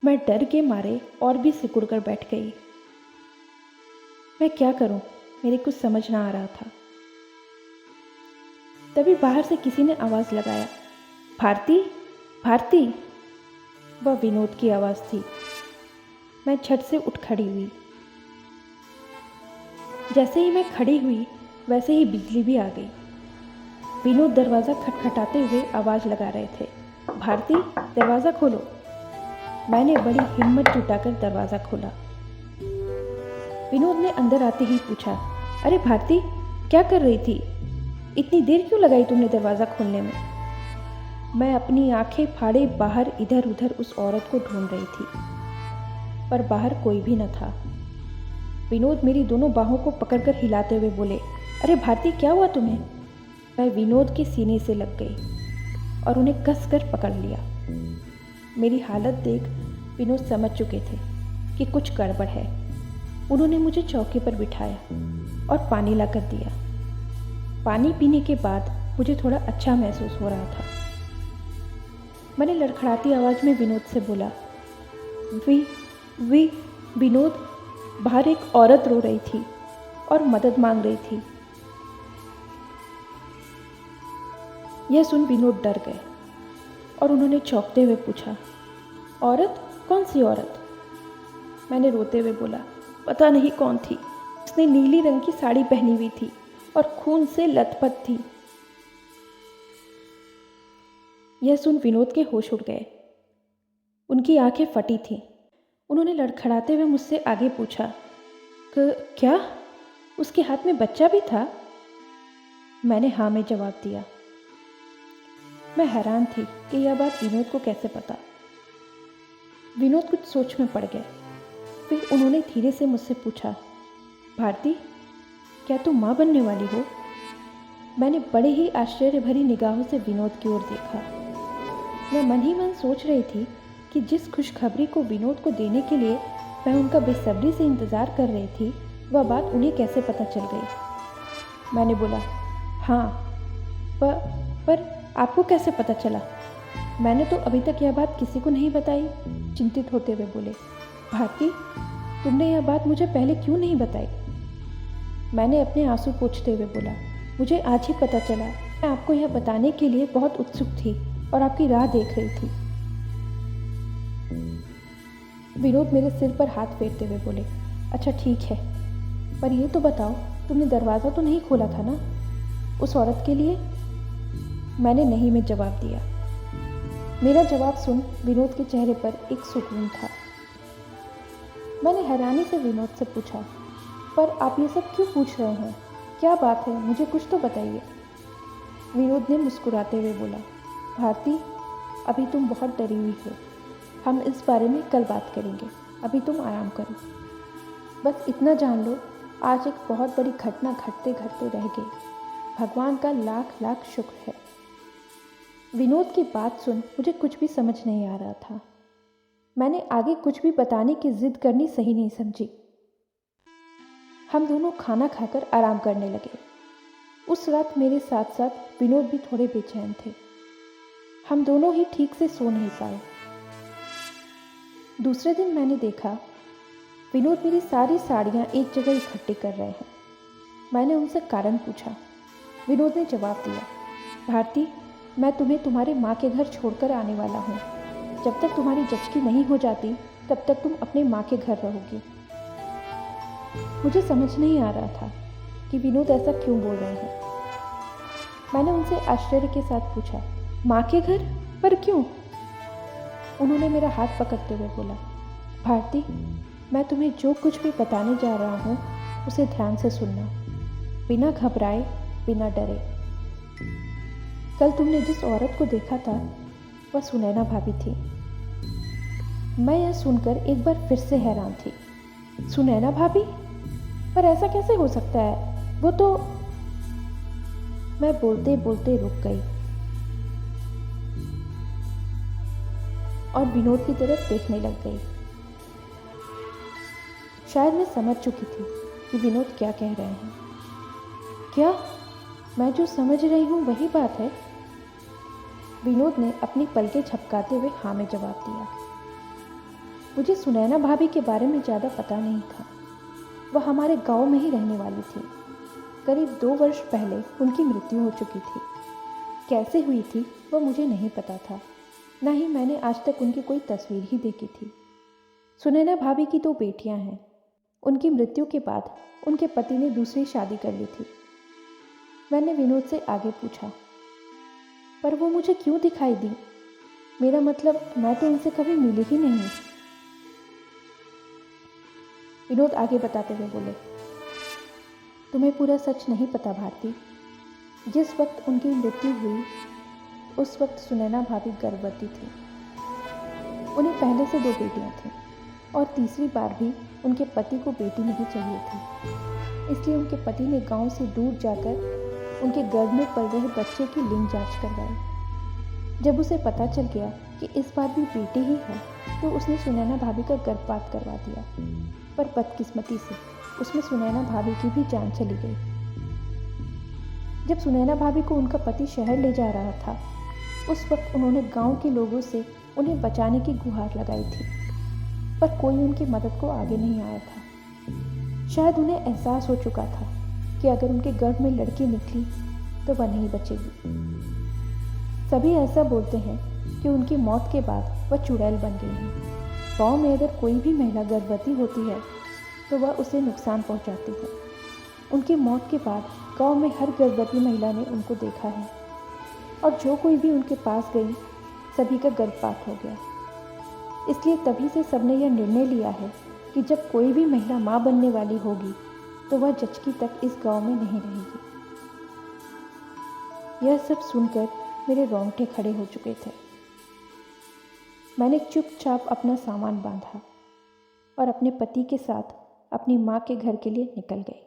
मैं डर के मारे और भी सिकुड़ कर बैठ गई। मैं क्या करूं? मेरे कुछ समझ ना आ रहा था। तभी बाहर से किसी ने आवाज़ लगाया, भारती, भारती। वह विनोद की आवाज़ थी। मैं झट से उठ खड़ी हुई। जैसे ही मैं खड़ी हुई वैसे ही बिजली भी आ गई। विनोद दरवाज़ा खटखटाते हुए आवाज़ लगा रहे थे, भारती, दरवाज़ा खोलो। मैंने बड़ी हिम्मत जुटाकर दरवाज़ा खोला। विनोद ने अंदर आते ही पूछा, अरे भारती, क्या कर रही थी? इतनी देर क्यों लगाई तुमने दरवाज़ा खोलने में? मैं अपनी आंखें फाड़े बाहर इधर उधर उस औरत को ढूंढ रही थी, पर बाहर कोई भी न था। विनोद मेरी दोनों बाहों को पकड़कर हिलाते हुए बोले, अरे भारती, क्या हुआ तुम्हें? मैं विनोद के सीने से लग गई और उन्हें कस कर पकड़ लिया। मेरी हालत देख विनोद समझ चुके थे कि कुछ गड़बड़ है। उन्होंने मुझे चौकी पर बिठाया और पानी ला कर दिया। पानी पीने के बाद मुझे थोड़ा अच्छा महसूस हो रहा था। मैंने लड़खड़ाती आवाज़ में विनोद से बोला, विनोद, बाहर एक औरत रो रही थी और मदद मांग रही थी। यह सुन विनोद डर गए और उन्होंने चौंकते हुए पूछा, औरत? कौन सी औरत? मैंने रोते हुए बोला, पता नहीं कौन थी। उसने नीली रंग की साड़ी पहनी हुई थी और खून से लथपथ थी। यह सुन विनोद के होश उड़ गए। उनकी आंखें फटी थीं। उन्होंने लड़खड़ाते हुए मुझसे आगे पूछा, क्या उसके हाथ में बच्चा भी था? मैंने हाँ में जवाब दिया। मैं हैरान थी कि यह बात विनोद को कैसे पता। विनोद कुछ सोच में पड़ गए। फिर उन्होंने धीरे से मुझसे पूछा, भारती, क्या तुम माँ बनने वाली हो? मैंने बड़े ही आश्चर्य भरी निगाहों से विनोद की ओर देखा। मैं मन ही मन सोच रही थी कि जिस खुशखबरी को विनोद को देने के लिए मैं उनका बेसब्री से इंतज़ार कर रही थी, वह बात उन्हें कैसे पता चल गई। मैंने बोला, हाँ, पर आपको कैसे पता चला? मैंने तो अभी तक यह बात किसी को नहीं बताई। चिंतित होते हुए बोले, भारती, तुमने यह बात मुझे पहले क्यों नहीं बताई? मैंने अपने आंसू पोंछते हुए बोला, मुझे आज ही पता चला। मैं आपको यह बताने के लिए बहुत उत्सुक थी और आपकी राह देख रही थी। विनोद मेरे सिर पर हाथ फेरते हुए बोले, अच्छा ठीक है, पर यह तो बताओ, तुमने दरवाज़ा तो नहीं खोला था ना उस औरत के लिए? मैंने नहीं में जवाब दिया। मेरा जवाब सुन विनोद के चेहरे पर एक सुकून था। मैंने हैरानी से विनोद से पूछा, पर आप ये सब क्यों पूछ रहे हैं? क्या बात है, मुझे कुछ तो बताइए। विनोद ने मुस्कुराते हुए बोला, भारती, अभी तुम बहुत डरी हुई हो। हम इस बारे में कल बात करेंगे। अभी तुम आराम करो। बस इतना जान लो, आज एक बहुत बड़ी घटना घटते घटते रह गई। भगवान का लाख लाख शुक्र है। विनोद की बात सुन मुझे कुछ भी समझ नहीं आ रहा था। मैंने आगे कुछ भी बताने की जिद करनी सही नहीं समझी। हम दोनों खाना खाकर आराम करने लगे। उस रात मेरे साथ साथ विनोद भी थोड़े बेचैन थे। हम दोनों ही ठीक से सो नहीं पाए। दूसरे दिन मैंने देखा विनोद मेरी सारी साड़ियाँ एक जगह इकट्ठी कर रहे हैं। मैंने उनसे कारण पूछा। विनोद ने जवाब दिया, भारती, मैं तुम्हें तुम्हारे माँ के घर छोड़कर आने वाला हूँ। जब तक तुम्हारी जचकी नहीं हो जाती तब तक तुम अपने माँ के घर रहोगी। मुझे समझ नहीं आ रहा था कि विनोद ऐसा क्यों बोल रहे हैं। मैंने उनसे आश्चर्य के साथ पूछा, माँ के घर? पर क्यों? उन्होंने मेरा हाथ पकड़ते हुए बोला, भारती, मैं तुम्हें जो कुछ भी बताने जा रहा हूँ उसे ध्यान से सुनना, बिना घबराए, बिना डरे। कल तुमने जिस औरत को देखा था वह सुनैना भाभी थी। मैं यह सुनकर एक बार फिर से हैरान थी। सुनैना भाभी? पर ऐसा कैसे हो सकता है? वो तो... मैं बोलते बोलते रुक गई और विनोद की तरफ देखने लग गई। शायद मैं समझ चुकी थी कि विनोद क्या कह रहे हैं। क्या मैं जो समझ रही हूँ वही बात है? विनोद ने अपनी पलकें झपकाते हुए हाँ में जवाब दिया। मुझे सुनैना भाभी के बारे में ज़्यादा पता नहीं था। वह हमारे गांव में ही रहने वाली थी। करीब 2 वर्ष पहले उनकी मृत्यु हो चुकी थी। कैसे हुई थी वह मुझे नहीं पता था, ना ही मैंने आज तक उनकी कोई तस्वीर ही देखी थी। सुनैना भाभी की 2 बेटियां हैं। उनकी मृत्यु के बाद उनके पति ने दूसरी शादी कर ली थी। मैंने विनोद से आगे पूछा, पर वो मुझे क्यों दिखाई दी? मेरा मतलब, मैं तो उनसे कभी मिली ही नहीं। विनोद आगे बताते हुए बोले, तुम्हें पूरा सच नहीं पता भारती। जिस वक्त उनकी मृत्यु हुई उस वक्त सुनैना भाभी गर्भवती थी। उन्हें पहले से 2 बेटियां थीं और तीसरी बार भी उनके पति को बेटी नहीं चाहिए थी। इसलिए उनके पति ने गांव से दूर जाकर उनके गर्भ में पल रहे बच्चे की लिंग जांच करवाई। जब उसे पता चल गया कि इस बार भी बेटी ही है तो उसने सुनैना भाभी का गर्भपात करवा दिया। पर बदकिस्मती से उसमें सुनैना भाभी की भी जान चली गई। जब सुनैना भाभी को उनका पति शहर ले जा रहा था उस वक्त उन्होंने गांव के लोगों से उन्हें बचाने की गुहार लगाई थी, पर कोई उनकी मदद को आगे नहीं आया था। शायद उन्हें एहसास हो चुका था कि अगर उनके गर्भ में लड़की निकली तो वह नहीं बचेगी। सभी ऐसा बोलते हैं कि उनकी मौत के बाद वह चुड़ैल बन गई है। गाँव में अगर कोई भी महिला गर्भवती होती है तो वह उसे नुकसान पहुंचाती है। उनकी मौत के बाद गांव में हर गर्भवती महिला ने उनको देखा है और जो कोई भी उनके पास गई सभी का गर्भपात हो गया। इसलिए तभी से सबने यह निर्णय लिया है कि जब कोई भी महिला माँ बनने वाली होगी तो वह जचकी तक इस गांव में नहीं रहेगी। यह सब सुनकर मेरे रोंगटे खड़े हो चुके थे। मैंने चुपचाप अपना सामान बांधा और अपने पति के साथ अपनी माँ के घर के लिए निकल गई।